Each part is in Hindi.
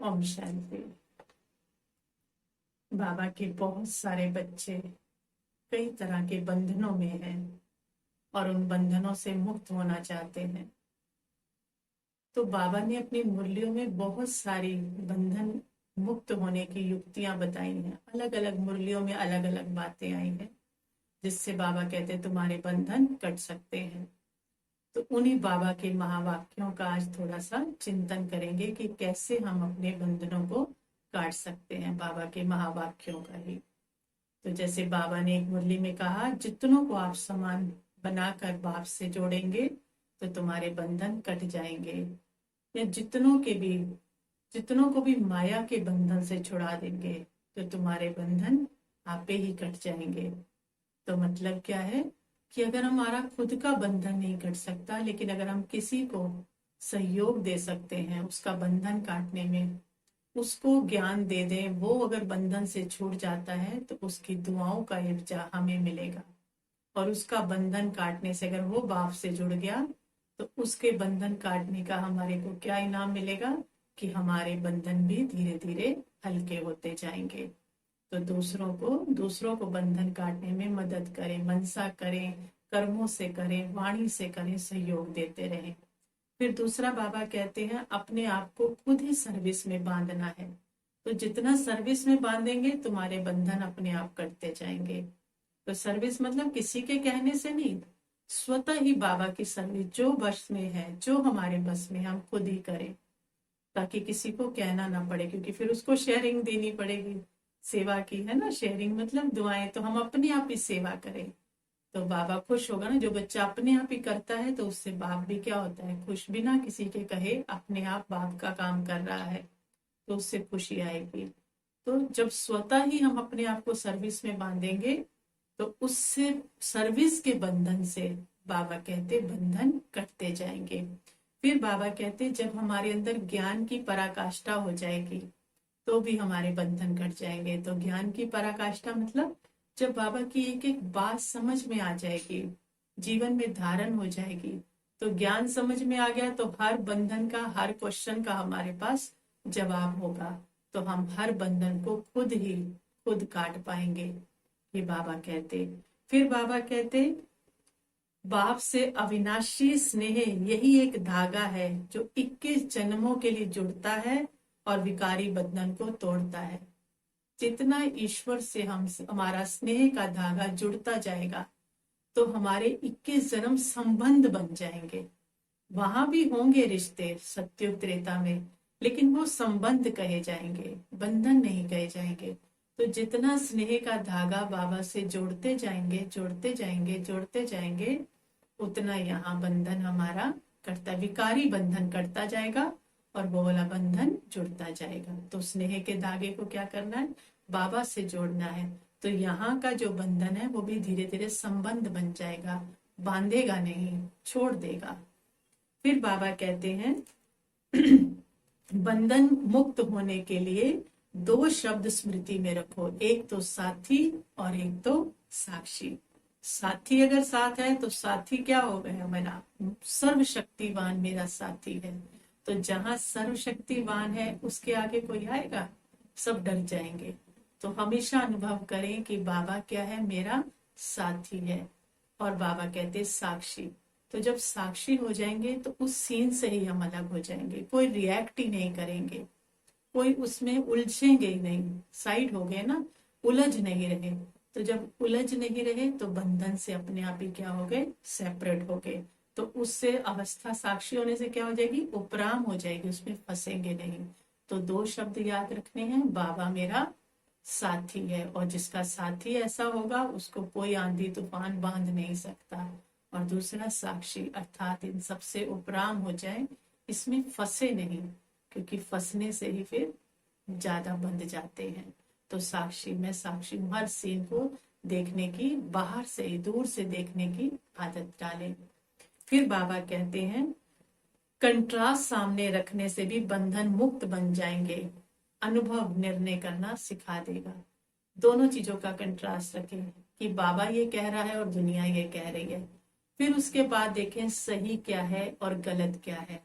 ओम शांति। बाबा के बहुत सारे बच्चे कई तरह के बंधनों में हैं और उन बंधनों से मुक्त होना चाहते हैं। तो बाबा ने अपनी मुरलियों में बहुत सारी बंधन मुक्त होने की युक्तियां बताई हैं। अलग अलग मुरलियों में अलग अलग बातें आई हैं जिससे बाबा कहते हैं तुम्हारे बंधन कट सकते हैं। तो उन्हीं बाबा के महावाक्यों का आज थोड़ा सा चिंतन करेंगे कि कैसे हम अपने बंधनों को काट सकते हैं, बाबा के महावाक्यों का ही। तो जैसे बाबा ने एक मुरली में कहा, जितनों को आप समान बनाकर बाप से जोड़ेंगे तो तुम्हारे बंधन कट जाएंगे, या जितनों को भी माया के बंधन से छुड़ा देंगे तो तुम्हारे बंधन आपे ही कट जाएंगे। तो मतलब क्या है कि अगर हमारा खुद का बंधन नहीं कट सकता, लेकिन अगर हम किसी को सहयोग दे सकते हैं उसका बंधन काटने में, उसको ज्ञान दे दें, वो अगर बंधन से छूट जाता है तो उसकी दुआओं का इर्जा हमें मिलेगा। और उसका बंधन काटने से अगर वो बाप से जुड़ गया तो उसके बंधन काटने का हमारे को क्या इनाम मिलेगा कि हमारे बंधन भी धीरे धीरे हल्के होते जाएंगे। तो दूसरों को बंधन काटने में मदद करें, मनसा करें, कर्मों से करें, वाणी से करें, सहयोग देते रहें। फिर दूसरा बाबा कहते हैं अपने आप को खुद ही सर्विस में बांधना है। तो जितना सर्विस में बांधेंगे तुम्हारे बंधन अपने आप कटते जाएंगे। तो सर्विस मतलब किसी के कहने से नहीं, स्वतः ही बाबा की सर्विस जो बस में है, जो हमारे बस में, हम खुद ही करें ताकि किसी को कहना ना पड़े, क्योंकि फिर उसको शेयरिंग देनी पड़ेगी। सेवा की है ना शेयरिंग, मतलब दुआएं। तो हम अपने आप ही सेवा करें तो बाबा खुश होगा ना। जो बच्चा अपने आप ही करता है तो उससे बाप भी क्या होता है, खुश। बिना किसी के कहे अपने आप बाप का काम कर रहा है तो उससे खुशी आएगी। तो जब स्वतः ही हम अपने आप को सर्विस में बांधेंगे तो उससे, सर्विस के बंधन से बाबा कहते बंधन कटते जाएंगे। फिर बाबा कहते जब हमारे अंदर ज्ञान की पराकाष्ठा हो जाएगी तो भी हमारे बंधन कट जाएंगे। तो ज्ञान की पराकाष्ठा मतलब जब बाबा की एक एक बात समझ में आ जाएगी, जीवन में धारण हो जाएगी, तो ज्ञान समझ में आ गया तो हर बंधन का, हर क्वेश्चन का हमारे पास जवाब होगा। तो हम हर बंधन को खुद काट पाएंगे, ये बाबा कहते। फिर बाबा कहते बाप से अविनाशी स्नेह यही एक धागा है जो 21 जन्मों के लिए जुड़ता है और विकारी बंधन को तोड़ता है। जितना ईश्वर से हमारा स्नेह का धागा जुड़ता जाएगा तो हमारे 21 जन्म संबंध बन जाएंगे। वहां भी होंगे रिश्ते सत्युग त्रेता में, लेकिन वो संबंध कहे जाएंगे, बंधन नहीं कहे जाएंगे। तो जितना स्नेह का धागा बाबा से जोड़ते जाएंगे, जोड़ते जाएंगे, उतना यहाँ बंधन हमारा कटता, विकारी बंधन कटता जाएगा और वो वाला बंधन जुड़ता जाएगा। तो स्नेह के धागे को क्या करना है, बाबा से जोड़ना है। तो यहाँ का जो बंधन है वो भी धीरे धीरे संबंध बन जाएगा, बांधेगा नहीं, छोड़ देगा। फिर बाबा कहते हैं बंधन मुक्त होने के लिए 2 शब्द स्मृति में रखो, एक तो साथी और एक तो साक्षी। साथी अगर साथ है तो साथी क्या हो गया, मेरा सर्वशक्तिवान मेरा साथी है। तो जहां सर्वशक्तिवान है उसके आगे कोई आएगा, सब डर जाएंगे। तो हमेशा अनुभव करें कि बाबा क्या है, मेरा साथी है। और बाबा कहते साक्षी। तो जब साक्षी हो जाएंगे तो उस सीन से ही हम अलग हो जाएंगे, कोई रिएक्ट ही नहीं करेंगे, कोई उसमें उलझेंगे ही नहीं, साइड हो गए ना, उलझ नहीं रहे। तो जब उलझ नहीं रहे तो बंधन से अपने आप ही क्या हो गए, सेपरेट हो गए। तो उससे अवस्था साक्षी होने से क्या हो जाएगी, उपराम हो जाएगी, उसमें फंसेंगे नहीं। तो 2 शब्द याद रखने हैं, बाबा मेरा साथी है, और जिसका साथी ऐसा होगा उसको कोई आंधी तूफान बांध नहीं सकता। और दूसरा साक्षी, अर्थात इन सबसे उपराम हो जाए, इसमें फंसे नहीं, क्योंकि फंसने से ही फिर ज्यादा बंध जाते हैं। तो साक्षी, मैं साक्षी हूँ, हर सीन को देखने की, बाहर से ही, दूर से देखने की आदत डालें। फिर बाबा कहते हैं कंट्रास्ट सामने रखने से भी बंधन मुक्त बन जाएंगे। अनुभव निर्णय करना सिखा देगा। दोनों चीजों का कंट्रास्ट रखें कि बाबा ये कह रहा है और दुनिया ये कह रही है। फिर उसके बाद देखें सही क्या है और गलत क्या है।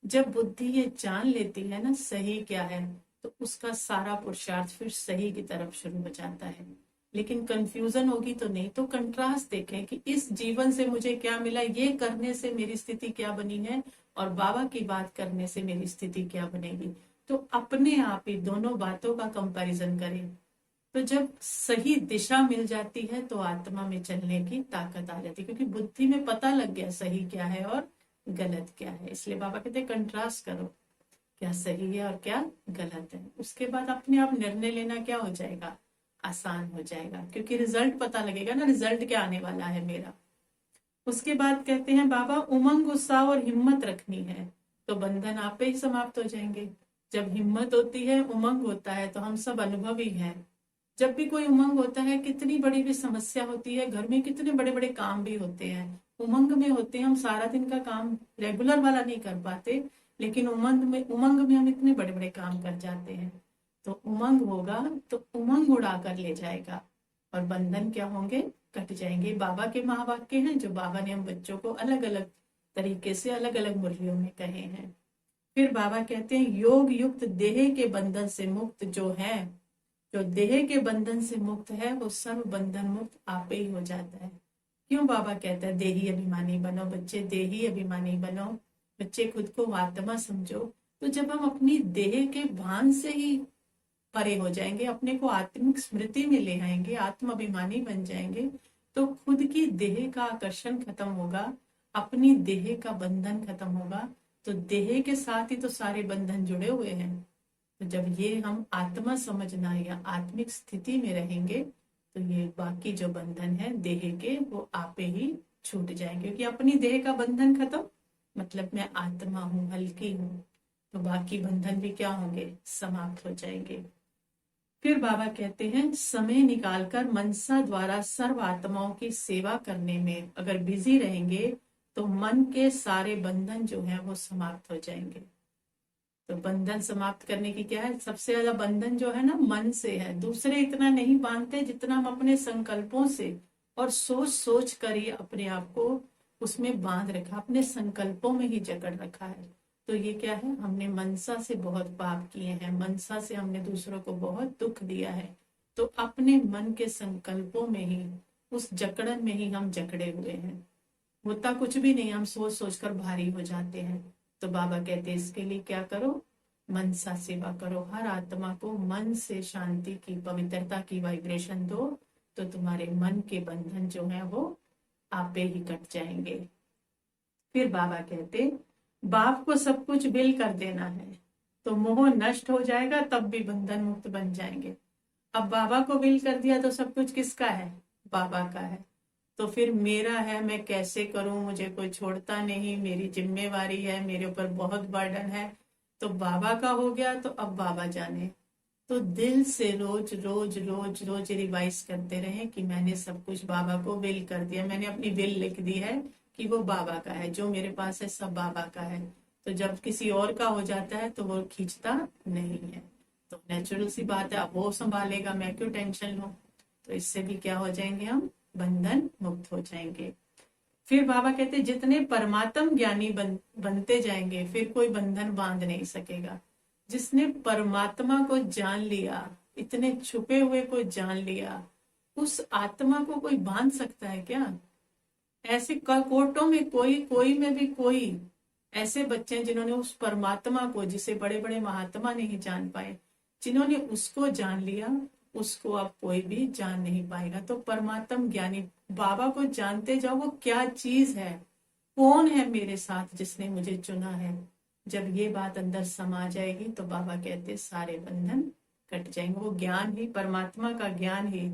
जब बुद्धि ये जान लेती है ना सही क्या है, तो उसका सारा पुरुषार्थ फिर सही की तरफ शुरू हो जाता है। लेकिन कंफ्यूजन होगी तो नहीं। तो कंट्रास्ट देखें कि इस जीवन से मुझे क्या मिला, ये करने से मेरी स्थिति क्या बनी है, और बाबा की बात करने से मेरी स्थिति क्या बनेगी। तो अपने आप ही दोनों बातों का कंपैरिजन करें। तो जब सही दिशा मिल जाती है तो आत्मा में चलने की ताकत आ जाती है, क्योंकि बुद्धि में पता लग गया सही क्या है और गलत क्या है। इसलिए बाबा कहते हैं कंट्रास्ट करो, क्या सही है और क्या गलत है। उसके बाद अपने आप निर्णय लेना क्या हो जाएगा, आसान हो जाएगा, क्योंकि रिजल्ट पता लगेगा ना, रिजल्ट क्या आने वाला है मेरा। उसके बाद कहते हैं बाबा उमंग उत्साह और हिम्मत रखनी है तो बंधन आप ही समाप्त हो जाएंगे। जब हिम्मत होती है, उमंग होता है, तो हम सब अनुभवी हैं। जब भी कोई उमंग होता है, कितनी बड़ी भी समस्या होती है, घर में कितने बड़े बड़े काम भी होते हैं, उमंग में होते हैं, हम सारा दिन का काम रेगुलर वाला नहीं कर पाते, लेकिन उमंग में हम इतने बड़े बड़े काम कर जाते हैं। तो उमंग होगा तो उमंग उड़ा कर ले जाएगा, और बंधन क्या होंगे, कट जाएंगे। बाबा के महावाक्य हैं जो बाबा ने हम बच्चों को अलग अलग तरीके से अलग अलग मुरलियों में कहे हैं। फिर बाबा कहते हैं योग युक्त देह के बंधन से मुक्त जो है, जो देह के बंधन से मुक्त है वो सर्व बंधन मुक्त आप ही हो जाता है। क्यों बाबा कहता है देही अभिमानी बनो बच्चे, देही अभिमानी बनो बच्चे, खुद को आत्मा समझो। तो जब हम अपनी देह के भान से ही परे हो जाएंगे, अपने को आत्मिक स्मृति में ले आएंगे, आत्म अभिमानी बन जाएंगे, तो खुद की देह का आकर्षण खत्म होगा, अपनी देह का बंधन खत्म होगा। तो देह के साथ ही तो सारे बंधन जुड़े हुए हैं। तो जब ये हम आत्मा समझना या आत्मिक स्थिति में रहेंगे, तो ये बाकी जो बंधन है देह के वो आपे ही छूट जाएंगे, क्योंकि अपनी देह का बंधन खत्म, मतलब मैं आत्मा हूँ, हल्की हूँ, तो बाकी बंधन भी क्या होंगे, समाप्त हो जाएंगे। फिर बाबा कहते हैं समय निकालकर मनसा द्वारा सर्व आत्माओं की सेवा करने में अगर बिजी रहेंगे तो मन के सारे बंधन जो है वो समाप्त हो जाएंगे। तो बंधन समाप्त करने की क्या है, सबसे ज्यादा बंधन जो है ना मन से है। दूसरे इतना नहीं बांधते जितना हम अपने संकल्पों से और सोच सोच कर ही अपने आप को उसमें बांध रखा, अपने संकल्पों में ही जकड़ रखा है। तो ये क्या है, हमने मनसा से बहुत पाप किए हैं, मनसा से हमने दूसरों को बहुत दुख दिया है। तो अपने मन के संकल्पों में ही, उस जकड़न में ही हम जकड़े हुए हैं। होता कुछ भी नहीं, हम सोच सोच कर भारी हो जाते हैं। तो बाबा कहते हैं इसके लिए क्या करो, मनसा सेवा करो, हर आत्मा को मन से शांति की, पवित्रता की वाइब्रेशन दो, तो तुम्हारे मन के बंधन जो है वो आपे ही कट जाएंगे। फिर बाबा कहते बाप को सब कुछ बिल कर देना है तो मोह नष्ट हो जाएगा, तब भी बंधन मुक्त बन जाएंगे। अब बाबा को बिल कर दिया तो सब कुछ किसका है, बाबा का है। तो फिर मेरा है, मैं कैसे करूं, मुझे कोई छोड़ता नहीं, मेरी जिम्मेवारी है, मेरे ऊपर बहुत बर्डन है। तो बाबा का हो गया तो अब बाबा जाने। तो दिल से रोज रोज रोज रोज रिवाइज करते रहे कि मैंने सब कुछ बाबा को विल कर दिया, मैंने अपनी विल लिख दी है कि वो बाबा का है, जो मेरे पास है सब बाबा का है। तो जब किसी और का हो जाता है तो वो खींचता नहीं है। तो नेचुरल सी बात है, अब वो संभालेगा, मैं क्यों टेंशन लूं। तो इससे भी क्या हो जाएंगे, हम बंधन मुक्त हो जाएंगे। फिर बाबा कहते जितने परमात्म ज्ञानी बनते जाएंगे फिर कोई बंधन बांध नहीं सकेगा। जिसने परमात्मा को जान लिया, इतने छुपे हुए को जान लिया, उस आत्मा को कोई बांध सकता है क्या। ऐसे कोर्टों में कोई में भी कोई ऐसे बच्चे हैं जिन्होंने उस परमात्मा को, जिसे बड़े बड़े महात्मा नहीं जान पाए, जिन्होंने उसको जान लिया, उसको अब कोई भी जान नहीं पाएगा। तो परमात्म ज्ञानी बाबा को जानते जाओ, वो क्या चीज है, कौन है मेरे साथ जिसने मुझे चुना है। जब ये बात अंदर समा जाएगी तो बाबा कहते सारे बंधन कट जाएंगे। वो ज्ञान ही, परमात्मा का ज्ञान ही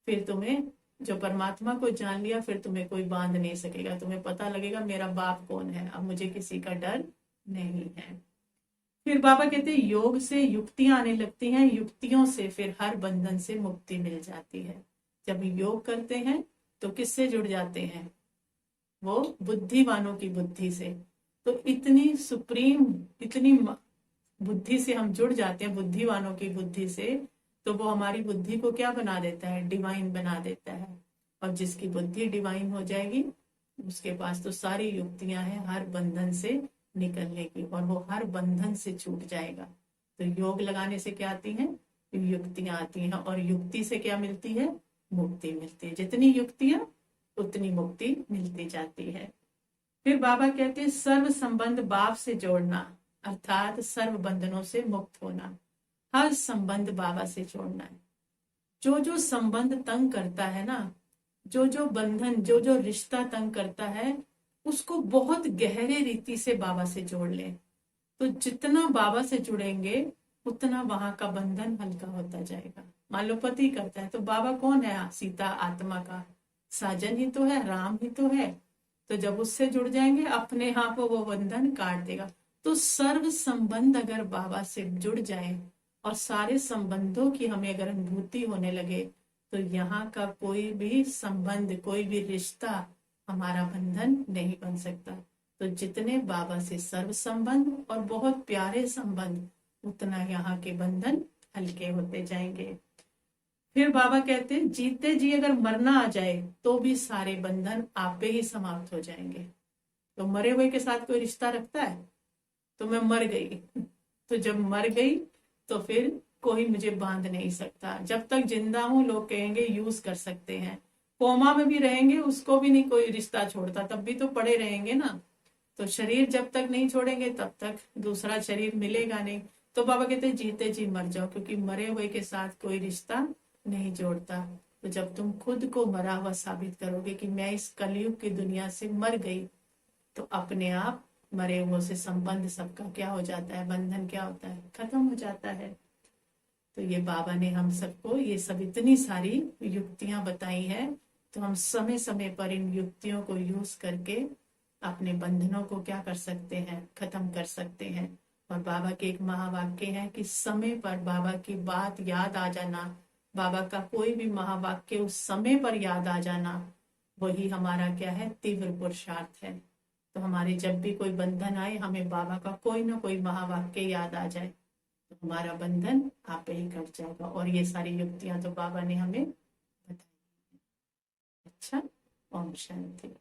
फिर तुम्हें, जो परमात्मा को जान लिया फिर तुम्हें कोई बांध नहीं सकेगा। तुम्हें पता लगेगा मेरा बाप कौन है, अब मुझे किसी का डर नहीं है। फिर बाबा कहते हैं योग से युक्तियां आने लगती हैं, युक्तियों से फिर हर बंधन से मुक्ति मिल जाती है। जब योग करते हैं तो किससे जुड़ जाते हैं, वो बुद्धिवानों की बुद्धि से। तो इतनी सुप्रीम, इतनी बुद्धि से हम जुड़ जाते हैं, बुद्धिवानों की बुद्धि से, तो वो हमारी बुद्धि को क्या बना देता है, डिवाइन बना देता है। और जिसकी बुद्धि डिवाइन हो जाएगी उसके पास तो सारी युक्तियां हैं हर बंधन से निकलने की, और वो हर बंधन से छूट जाएगा। तो योग लगाने से क्या आती है? युक्तियां आती हैं, और युक्ति से क्या मिलती है? मुक्ति मिलती है। जितनी युक्तियां उतनी मुक्ति मिलती जाती है। फिर बाबा कहते हैं सर्व संबंध बाप से जोड़ना, अर्थात सर्व बंधनों से मुक्त होना। हर संबंध बाबा से जोड़ना है। जो जो संबंध तंग करता है ना, जो जो बंधन, जो जो रिश्ता तंग करता है, उसको बहुत गहरे रीति से बाबा से जोड़ ले। तो जितना बाबा से जुड़ेंगे उतना वहां का बंधन हल्का होता जाएगा। मान लो पति करता है, तो बाबा कौन है? सीता आत्मा का साजन ही तो है, राम ही तो है। तो जब उससे जुड़ जाएंगे अपने आप वो बंधन काट देगा। तो सर्व संबंध अगर बाबा से जुड़ जाए और सारे संबंधों की हमें अगर अनुभूति होने लगे, तो यहाँ का कोई भी संबंध, कोई भी रिश्ता हमारा बंधन नहीं बन सकता। तो जितने बाबा से सर्व संबंध और बहुत प्यारे संबंध, उतना यहाँ के बंधन हल्के होते जाएंगे। फिर बाबा कहते हैं जीते जी अगर मरना आ जाए तो भी सारे बंधन आपे ही समाप्त हो जाएंगे। तो मरे हुए के साथ कोई रिश्ता रखता है? तो मैं मर गई, तो जब मर गई तो फिर कोई मुझे बांध नहीं सकता। जब तक जिंदा हूं लोग कहेंगे यूज कर सकते हैं, कोमा में भी रहेंगे उसको भी नहीं कोई रिश्ता छोड़ता, तब भी तो पड़े रहेंगे ना। तो शरीर जब तक नहीं छोड़ेंगे तब तक दूसरा शरीर मिलेगा नहीं। तो बाबा कहते हैं जीते जी मर जाओ, क्योंकि मरे हुए के साथ कोई रिश्ता नहीं जोड़ता। तो जब तुम खुद को मरा हुआ साबित करोगे कि मैं इस कलयुग की दुनिया से मर गई, तो अपने आप मरे हुए से संबंध सबका क्या हो जाता है? बंधन क्या होता है? खत्म हो जाता है। तो ये बाबा ने हम सबको ये सब इतनी सारी युक्तियां बताई है, तो हम समय समय पर इन युक्तियों को यूज करके अपने बंधनों को क्या कर सकते हैं? खत्म कर सकते हैं। और बाबा के एक महावाक्य है कि समय पर बाबा की बात याद आ जाना, बाबा का कोई भी महावाक्य उस समय पर याद आ जाना, वही हमारा क्या है? तीव्र पुरुषार्थ है। तो हमारे जब भी कोई बंधन आए, हमें बाबा का कोई ना कोई महावाक्य याद आ जाए, तो हमारा बंधन आप ही कट जाएगा। और ये सारी युक्तियां तो बाबा ने हमें बताई। अच्छा, ओम शांति।